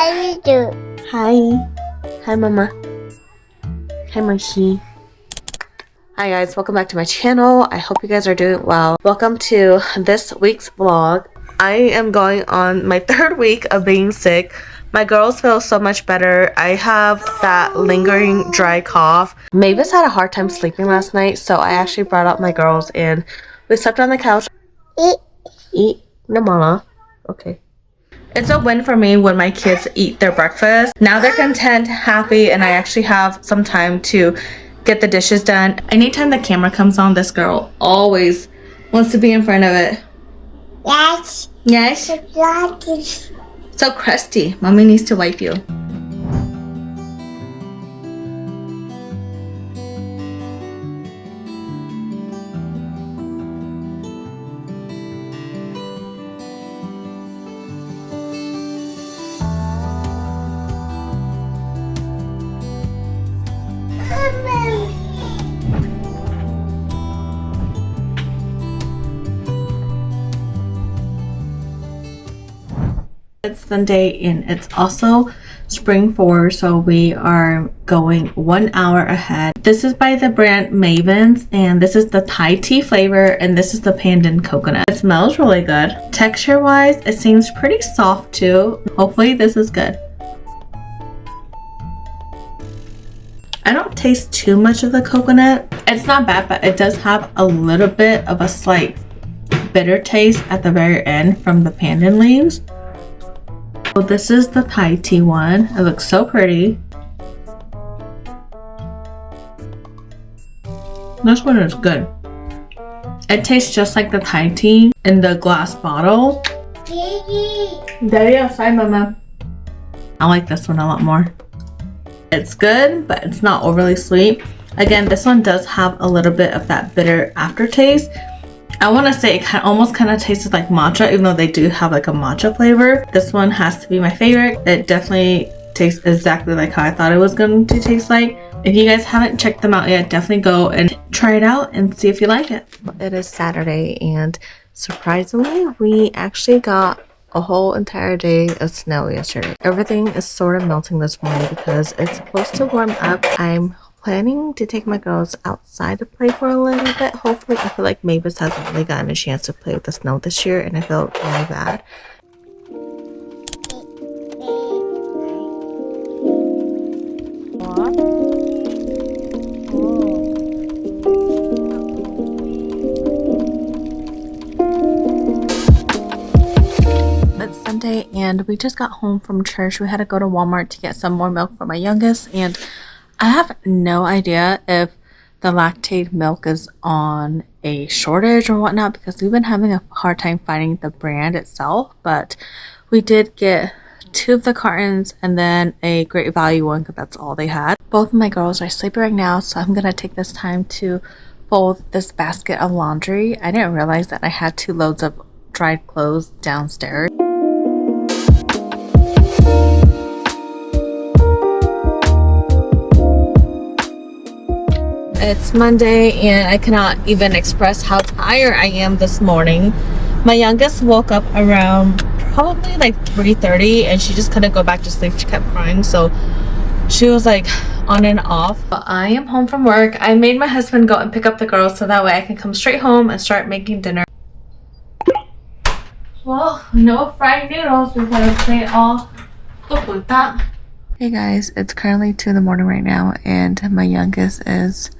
Hi. Hi, Mama. Hi, Mercy. Hi guys, welcome back to my channel. I hope you guys are doing well. Welcome to this week's vlog. I am going on my 3rd week of being sick. My girls feel so much better. I have that lingering dry cough. Mavis had a hard time sleeping last night, so I actually brought out my girls and we slept on the couch. Eat. No, Mama. Okay. It's a win for me when my kids eat their breakfast. Now they're content, happy, and I actually have some time to get the dishes done. Anytime the camera comes on, this girl always wants to be in front of it. Yes. Yes? So crusty. Mommy needs to wipe you. It's Sunday and it's also spring forward, so we are going 1 hour ahead. This is by the brand Maven, and this is the Thai tea flavor, and this is the pandan coconut. It smells really good. Texture wise, it seems pretty soft too. Hopefully this is good. I don't taste too much of the coconut. It's not bad, but it does have a little bit of a slight bitter taste at the very end from the pandan leaves. So this is the Thai tea one. It looks so pretty. This one is good. It tastes just like the Thai tea in the glass bottle. Daddy outside, Mama. I like this one a lot more. It's good, but it's not overly sweet. Again, this one does have a little bit of that bitter aftertaste. I want to say it almost kind of tastes like matcha, even though they do have like a matcha flavor. This one has to be my favorite. It definitely tastes exactly like how I thought it was going to taste like. If you guys haven't checked them out yet, definitely go and try it out and see if you like it. It is Saturday, and surprisingly, we actually got a whole entire day of snow yesterday. Everything is sort of melting this morning because it's supposed to warm up. I'm planning to take my girls outside to play for a little bit. Hopefully, I feel like Mavis hasn't really gotten a chance to play with the snow this year, and I feel really bad. It's Sunday, and we just got home from church. We had to go to Walmart to get some more milk for my youngest, and I have no idea if the lactate milk is on a shortage or whatnot, because we've been having a hard time finding the brand itself, but we did get 2 of the cartons and then a great value one because that's all they had. Both of my girls are sleeping right now, so I'm gonna take this time to fold this basket of laundry. I didn't realize that I had 2 loads of dried clothes downstairs. It's Monday, and I cannot even express how tired I am this morning. My youngest woke up around probably like 3:30, and she just couldn't go back to sleep. She kept crying, so she was like on and off. But I am home from work. I made my husband go and pick up the girls so that way I can come straight home and start making dinner. Well, no fried noodles because they all look like that. Hey guys, it's currently 2 in the morning right now, and my youngest is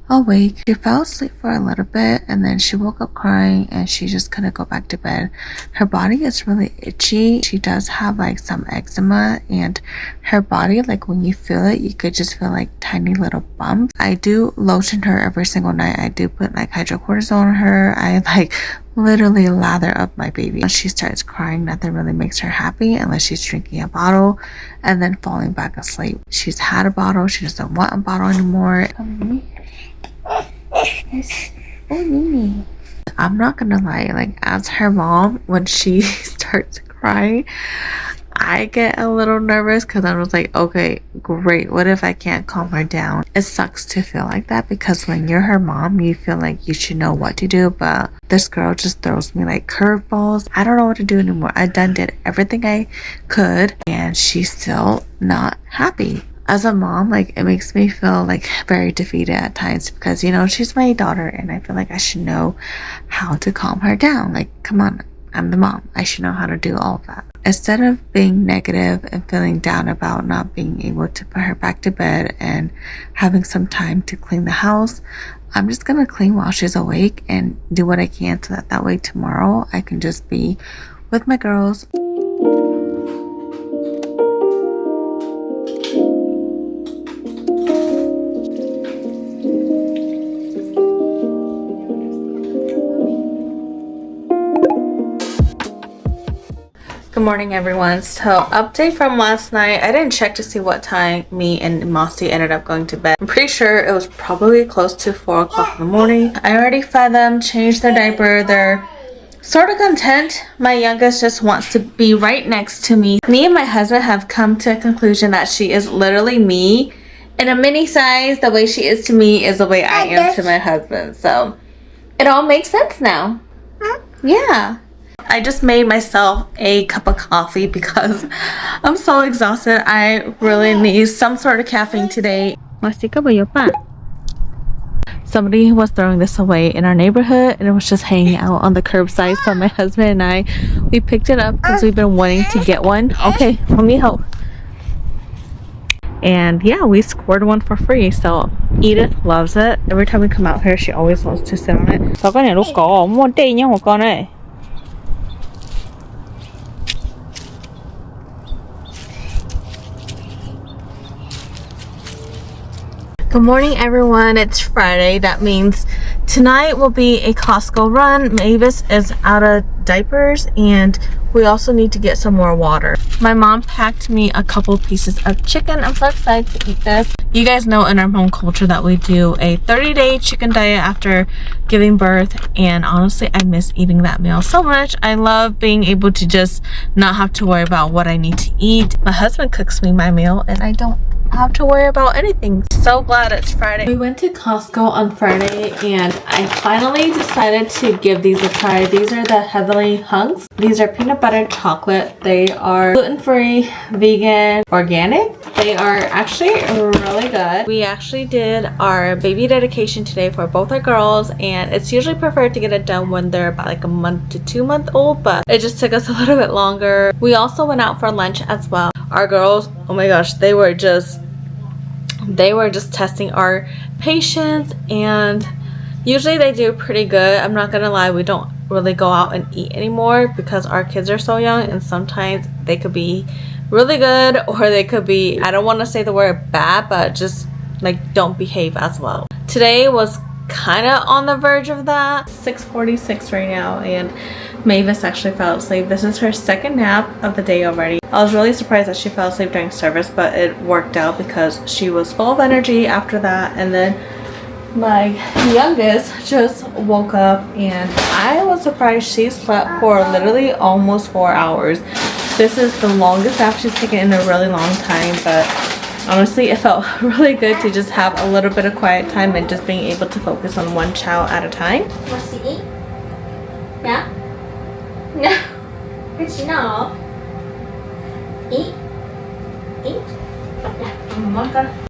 awake. She fell asleep for a little bit, and then she woke up crying, and she just couldn't go back to bed. Her body is really itchy. She does have like some eczema, and her body, like when you feel it, you could just feel like tiny little bumps. I do lotion her every single night. I do put like hydrocortisone on her. I like literally lather up my baby. When she starts crying, nothing really makes her happy unless she's drinking a bottle and then falling back asleep. She's had a bottle. She doesn't want a bottle anymore. Yes. Oh, Mimi. I'm not gonna lie, like as her mom, when she starts crying, I get a little nervous because I'm just like, okay, great. What if I can't calm her down? It sucks to feel like that because when you're her mom, you feel like you should know what to do. But this girl just throws me like curveballs. I don't know what to do anymore. I did everything I could and she's still not happy. As a mom, like, it makes me feel like very defeated at times because, you know, she's my daughter and I feel like I should know how to calm her down. Like, come on, I'm the mom. I should know how to do all of that. Instead of being negative and feeling down about not being able to put her back to bed and having some time to clean the house, I'm just gonna clean while she's awake and do what I can so that way tomorrow I can just be with my girls. Good morning, everyone. So update from last night. I didn't check to see what time me and Mossy ended up going to bed. I'm pretty sure it was probably close to 4 o'clock in the morning. I already fed them, changed their diaper. They're sort of content. My youngest just wants to be right next to me. Me and my husband have come to a conclusion that she is literally me in a mini size. The way she is to me is the way I am to my husband. So it all makes sense now. Yeah. I just made myself a cup of coffee because I'm so exhausted. I really need some sort of caffeine today. Somebody was throwing this away in our neighborhood and it was just hanging out on the curbside. So my husband and I, we picked it up because we've been wanting to get one. Okay, let me help. And yeah, we scored one for free. So Edith loves it. Every time we come out here, she always wants to sit on it. Good morning, everyone. It's Friday. That means tonight will be a Costco run. Mavis is out of diapers and we also need to get some more water. My mom packed me a couple pieces of chicken. I'm so excited to eat this. You guys know in our home culture that we do a 30-day chicken diet after giving birth, and honestly I miss eating that meal so much. I love being able to just not have to worry about what I need to eat. My husband cooks me my meal and I don't have to worry about anything. So glad it's Friday. We went to Costco on Friday and I finally decided to give these a try. These are the Heavenly Hunks. These are peanut butter chocolate. They are gluten-free, vegan, organic. They are actually really good. We actually did our baby dedication today for both our girls, and it's usually preferred to get it done when they're about like a month to 2 month old, but it just took us a little bit longer. We also went out for lunch as well. Our girls, oh my gosh, they were just testing our patience, and usually they do pretty good. I'm not gonna lie, we don't really go out and eat anymore because our kids are so young, and sometimes they could be really good or they could be, I don't want to say the word bad, but just like don't behave as well. Today was kind of on the verge of that. 6:46 right now and Mavis actually fell asleep. This is her second nap of the day already. I was really surprised that she fell asleep during service, but it worked out because she was full of energy after that. And then my youngest just woke up and I was surprised she slept for literally almost 4 hours. This is the longest nap she's taken in a really long time, but honestly it felt really good to just have a little bit of quiet time and just being able to focus on one child at a time. What's to eat? Yeah? No. Good to know. Eat? Eat?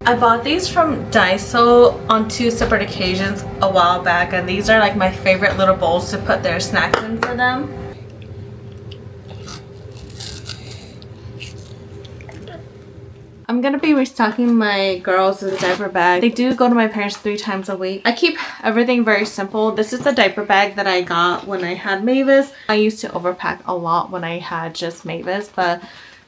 I bought these from Daiso on 2 separate occasions a while back, and these are like my favorite little bowls to put their snacks in for them. I'm gonna be restocking my girls' diaper bag. They do go to my parents 3 times a week. I keep everything very simple. This is the diaper bag that I got when I had Mavis. I used to overpack a lot when I had just Mavis, but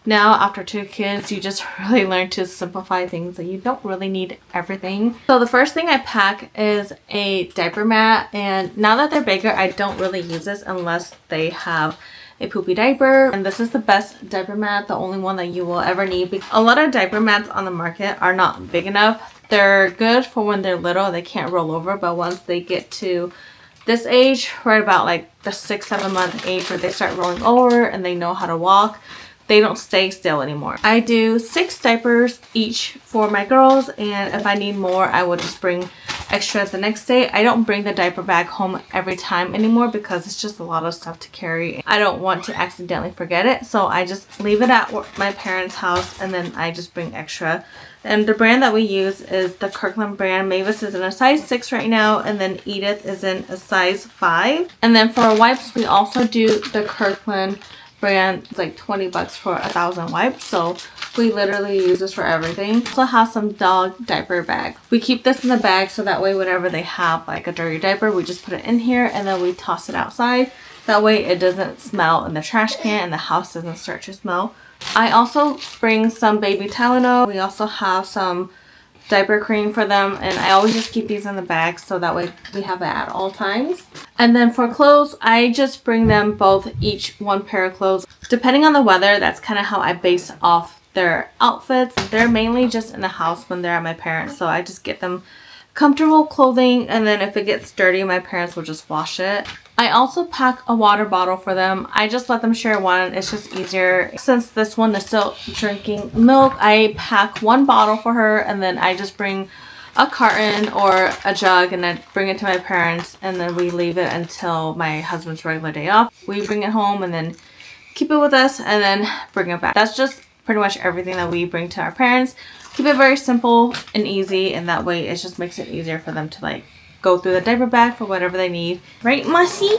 now after 2 kids, you just really learn to simplify things that you don't really need everything. So the first thing I pack is a diaper mat, and now that they're bigger, I don't really use this unless they have a poopy diaper, and this is the best diaper mat, the only one that you will ever need. A lot of diaper mats on the market are not big enough. They're good for when they're little, they can't roll over, but once they get to this age, right about like the 6-7 month age where they start rolling over and they know how to walk, they don't stay still anymore. I do 6 diapers each for my girls, and if I need more, I will just bring extra the next day. I don't bring the diaper bag home every time anymore because it's just a lot of stuff to carry. I don't want to accidentally forget it, so I just leave it at my parents' house and then I just bring extra. And the brand that we use is the Kirkland brand. Mavis is in a size 6 right now, and then Edith is in a size 5. And then for our wipes, we also do the Kirkland brand. It's like 20 bucks for 1,000 wipes, so we literally use this for everything. Also have some dog diaper bag. We keep this in the bag so that way whenever they have like a dirty diaper, we just put it in here and then we toss it outside. That way it doesn't smell in the trash can and the house doesn't start to smell. I also bring some baby Tylenol. We also have some diaper cream for them, and I always just keep these in the bag so that way we have it at all times. And then for clothes, I just bring them both each 1 pair of clothes. Depending on the weather, that's kind of how I base off their outfits. They're mainly just in the house when they're at my parents', so I just get them comfortable clothing, and then if it gets dirty, my parents will just wash it. I also pack a water bottle for them. I just let them share one. It's just easier. Since this one is still drinking milk, I pack 1 bottle for her, and then I just bring a carton or a jug and I bring it to my parents, and then we leave it until my husband's regular day off. We bring it home and then keep it with us and then bring it back. That's just pretty much everything that we bring to our parents. Keep it very simple and easy, and that way it just makes it easier for them to like go through the diaper bag for whatever they need. Right, Mussy?